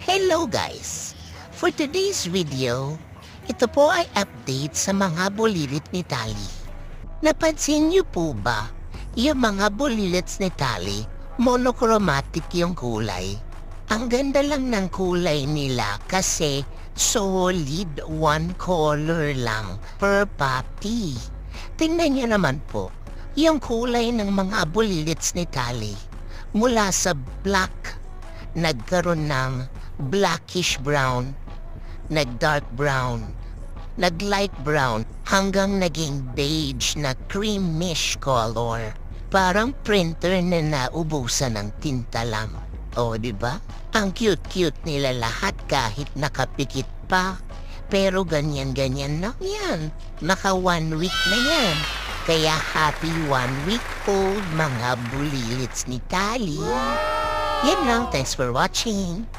Hello guys! For today's video, ito po ay update sa mga bulilit ni Tali. Napansin niyo po ba, yung mga bulilits ni Tali, monochromatic yung kulay? Ang ganda lang ng kulay nila kasi solid one color lang per puppy. Tingnan niyo naman po, yung kulay ng mga bulilits ni Tali. Mula sa black, nagkaroon ng blackish brown, nag-dark brown, nag-light brown, hanggang naging beige na creamish color. Parang printer na naubusan ng tinta lang. O, di ba? Ang cute-cute nila lahat kahit nakapikit pa. Pero ganyan-ganyan lang yan. Naka 1 week na yan. Kaya happy 1 week old mga bulilits ni Tali. Yan lang. Thanks for watching. Bye.